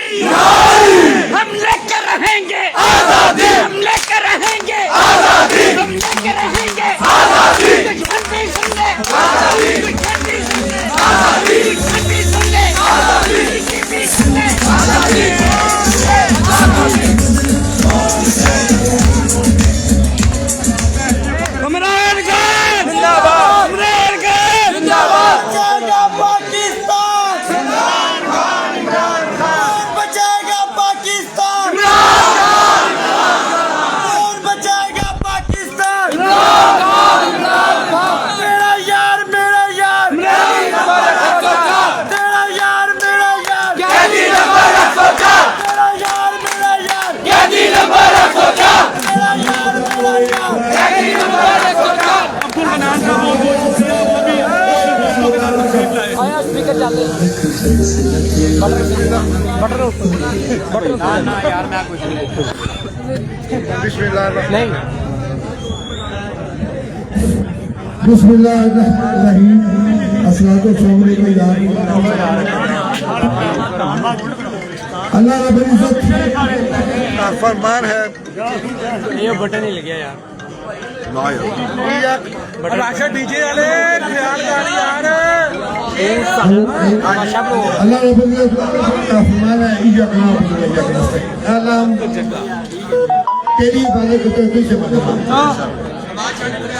हम लेकर रहेंगे आजादी, हम लेकर रहेंगे आजादी, हम लेकर रहेंगे आजादी। दुश्मन भी सुन ले आजादी, दुश्मन भी सुन ले आजादी, दुश्मन भी सुन ले आजादी, किसी भी सुन ले आजादी, आजादी। इमरान खान जिंदाबाद, इमरान खान जिंदाबाद। बिस्मिल्लाहिर्रहमानिर्रहीम। अस्सलातु वस्सलामु अल्लाह रब्बुल इज्जत का फरमान है। ये बटन ही लग गया यार। राशा डीजे वाले ख्याल गाड़ी यार। अल्लाह रब्बुल इज्जत का फरमान है अल्लाह तेरी इबादत करते हुए से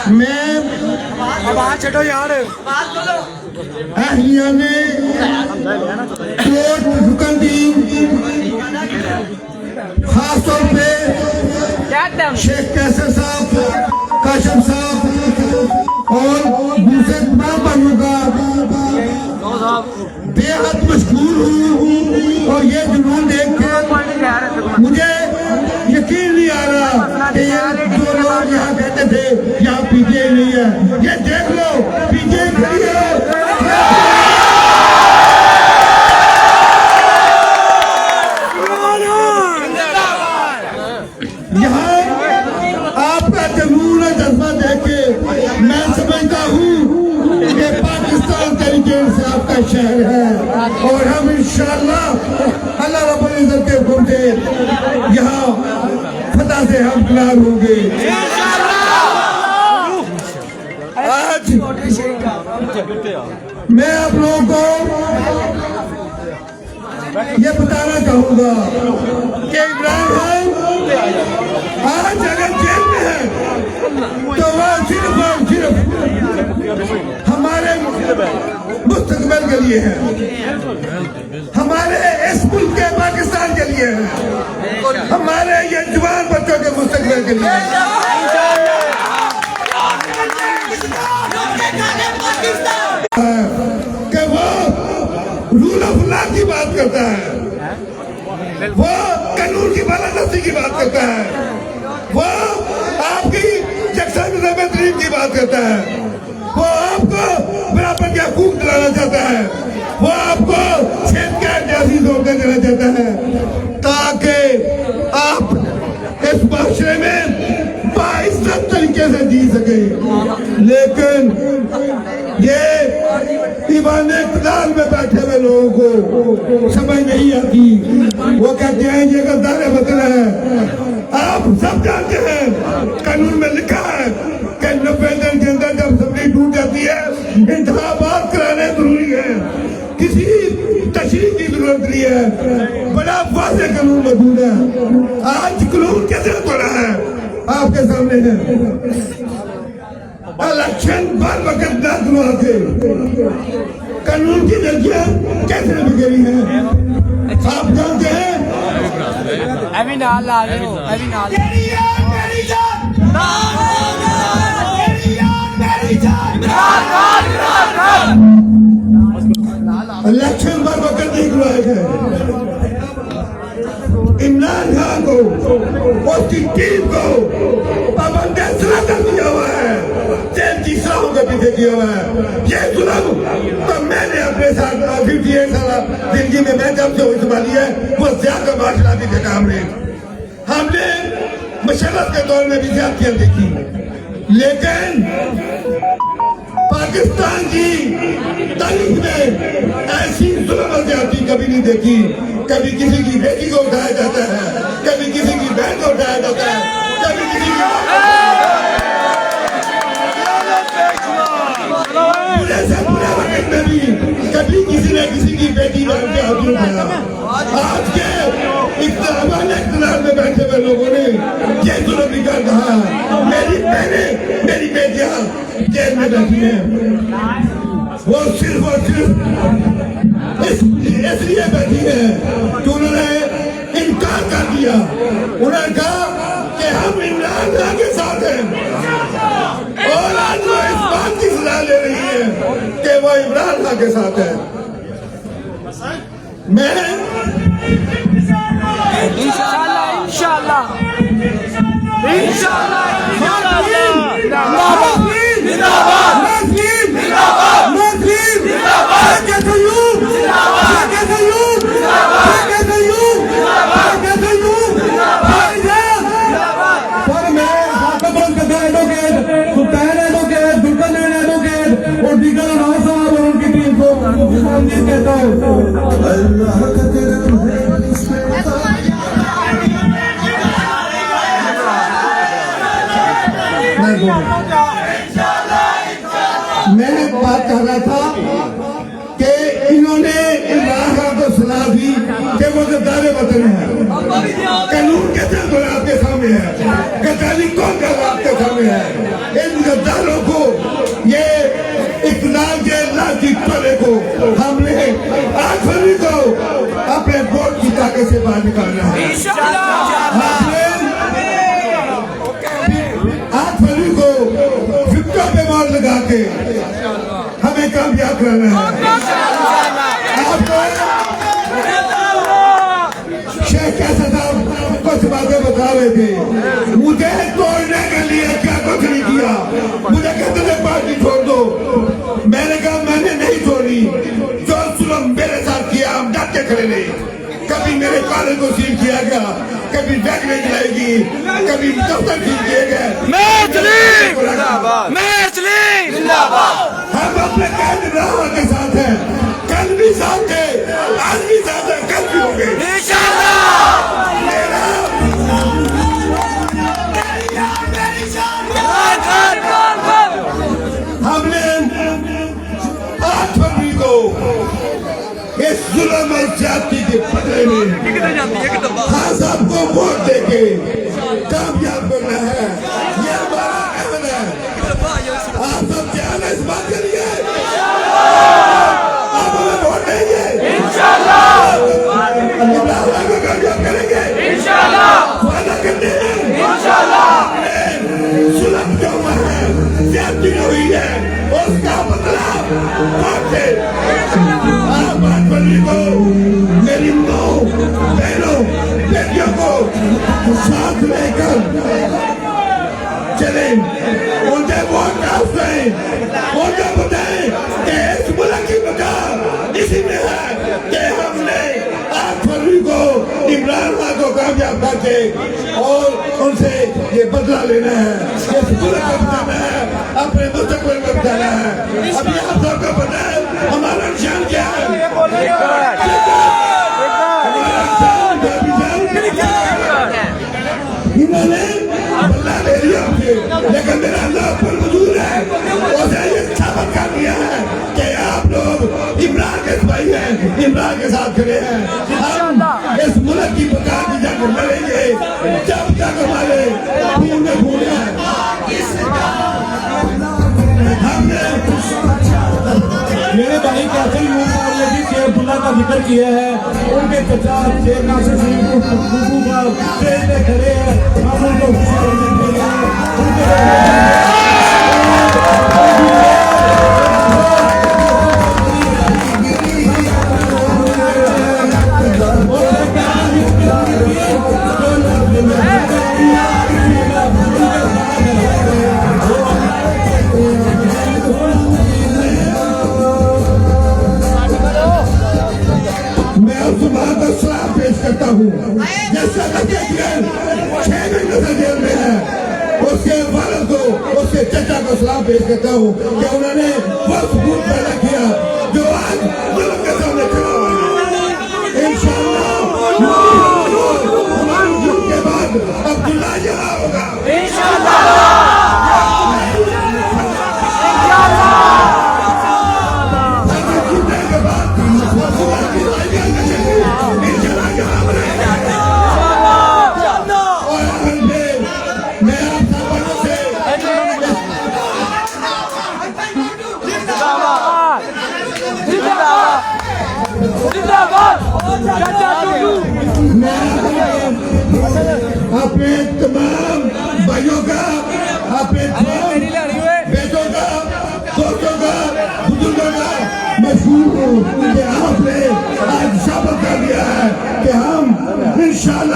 मैं आवाज छो यार। अहलिया ने कोर्ट हुक्म दी, खास तौर पे शेख कैसर साहब, काशिम साहब और दूसरे तमाम भाइयों का बेहद मशहूर हूँ। और ये जुनून देख के मुझे यकीन नहीं आ रहा कि ये जो लोग यहाँ कहते थे यहाँ पीजीआई नहीं है, ये देख लो पीजीआई खड़ी है। यहाँ आपका जुनून और जज्बा देख के मैं समझता हूँ कि पाकिस्तान तरीके से आपका शहर है और हम इंशाअल्लाह अल्लाह रब्बुल इज्जत के हुक्म से यहाँ फतह से हम गुलाम होंगे। आज मैं आप लोगों को ये बताना चाहूंगा कि इमरान खान आज अगर जेल में है तो वह सिर्फ और सिर्फ हमारे मुस्तकबिल के लिए है, हमारे इस मुल्क के पाकिस्तान के लिए है, हमारे ये जवान बच्चों के मुस्तकबिल के लिए है। कि वो रूल ऑफ लॉ की बात करता है, वो कानून की बालादस्ती की बात करता है, वो आपकी यकसा तरीन की बात करता है, वो आपको बराबर के हकूक दिलाना चाहता है, वो आपको शेरकार जैसी सौदा देना चाहता है ताकि आप इस माशरे में बाइज्जत तरीके से जी सके। लेकिन ये दीवान इक़्तिदार में बैठे हुए लोगों को समझ नहीं आती। वो कहते हैं ये गद्दार वतन है। आप सब जानते हैं कानून में लिखा है कि 90 दिन के अंदर जब असेंबली टूट जाती है इंतखाबात कराने जरूरी है, किसी तशरीह की जरूरत नहीं है, बड़ा वाज़ेह कानून मौजूद है। आज कानून कैसे पड़ा है आपके सामने है, इलेक्शन पर वक्त ना दुआ के कानून की लड़कियां कैसे बिगड़ी हैं आप जानते हैं। अभी नाल ला रहे हो, अभी नाल इलेक्शन पर वक्त नहीं दुआ के इमरान खान को उसकी टीम को पाबंद कर दिया हुआ है, जेल की सलाहों के पीछे किया हुआ है। ये जुल्म तो मैंने अपने साथ 58 साल जिंदगी में मैं जब से संभाली है वो ज्यादा माशराती थे काम ने। हमने मशरत के दौर में भी ज्यादतियां देखी, लेकिन पाकिस्तान की तारीख में ऐसी जुल्म और ज्यादती कभी नहीं देखी। कभी किसी की बेटी को उठाया जाता है, कभी किसी की बहन को उठाया जाता है, कभी किसी की पूरे से पूरे वक्त में भी कभी किसी ने किसी की बेटी बहन के हाथ उठाया। आज के इख्तिलाफ में बैठे हुए लोगों ने ये जुल्म भी कर रहा है। मेरी बहनें, मेरी बेटियां जेल में बैठी हैं, वो सिर्फ और सिर्फ इसलिए बैठी है कि उन्होंने इनकार कर दिया। उन्होंने कहा कि हम इमरान खान के साथ हैं और आज वो इस बात की सजा ले रही है कि वो इमरान खान के साथ है। मैं इंशाल्लाह और दीगर साहब और उनकी टीम को कहता हूँ अल्लाह का करम है। मैं बात कर रहा था कि इन्होंने इमरान खान को सलाह दी कि वो गद्दार वतन है, कानून के तहत आपके सामने है, गद्दारी कौन कर आपके सामने है। इन गद्दारों को ये इक़्तिदार के लाठी तले को हमने 8 फरवरी को अपने वोट की ताकत से बाहर निकालना है। 8 फरवरी को विक्टों पे मोहर लगा के हमें कामयाब करना है। आपको शेख कैसा साहब कुछ बातें बता रहे थे, मुझे तोड़ने के लिए क्या कुछ नहीं किया, मुझे कहते थे पार्टी छोड़ दो। मैंने कहा मैंने नहीं छोड़ी, जो जुल्म मेरे साथ किया हम डट के खड़े नहीं। कभी मेरे कॉलेज को सील किया गया, कभी फैक्ट्री गिराएगी, कभी दफ्तर सील किए गए। हम अपने कैद इमरान के साथ हैं, कल भी साथ थे, आज भी साथ हैं, कल भी होंगे हमने 8 फरवरी को इस जुल्म और ज्यादती के बदले में खान साहब को वोट देके कामयाब करना है। ये हमारा अहद है। आप सब ध्यान इस बात के लिए आप हमें वोट देंगे इंशाल्लाह, इमरान खान को कामयाब करेंगे इंशाल्लाह, वादा करते हैं इंशाल्लाह। जुल्म जो हुआ है, ज्यादती हुई है, उसका बदला वोट दे। 8 फरवरी को मेरी माँ, बहनों, बेटियों को साथ लेकर चले, उनके वोट कास्ट दें, उनको बताएं कि इस मुल्क की बका इसी में है कि हमने 8 फरवरी को इमरान खान को कामयाब करके और उनसे ये बदला लेना है, इस मुल्क को बचाना है, अपने मुस्तकबिल को बचाना है। अभी आप सबको पता है हमारा निशान क्या है। इन्होंने बदला ले लिया हमसे, लेकिन मेरा अल्लाह पर मौजूद है, उसे ये साबित कर दिया है कि आप लोग इमरान के भाई हैं, इमरान के साथ खड़े हैं। हम इस मुल्क की बका की जंग लड़ेंगे जब तक हमारे खून में खून है। मेरे भाई कैसे यूं शेखुल्ला का जिक्र किया है, उनके चचा शेख नासिर शरीफ का ट्रेन में खड़े हैं, हम उनको खुशी करने के लिए करता हूँ। जैसा 6 महीने से जेल में है, उसके वालिद को, उसके चचा को सलाम पेश करता हूँ कि उन्होंने वो सबूत पैदा किया जो आज मुल्क के सामने खड़ा हुआ है। इंशाअल्लाह के बाद अब्दुल्ला जला होगा। जीतने के बाद अब्दुल्ला की राजियां करेंगे। इंशाल्लाह जहां रहेगा। और आखिर में मैं आप सबों से अपने तमाम भाइयों का, अपने तमाम बेटों का, दोस्तों का, बुजुर्गों का मशहूर हूँ कि आपने आज साबित कर दिया है कि हम इंशाल्लाह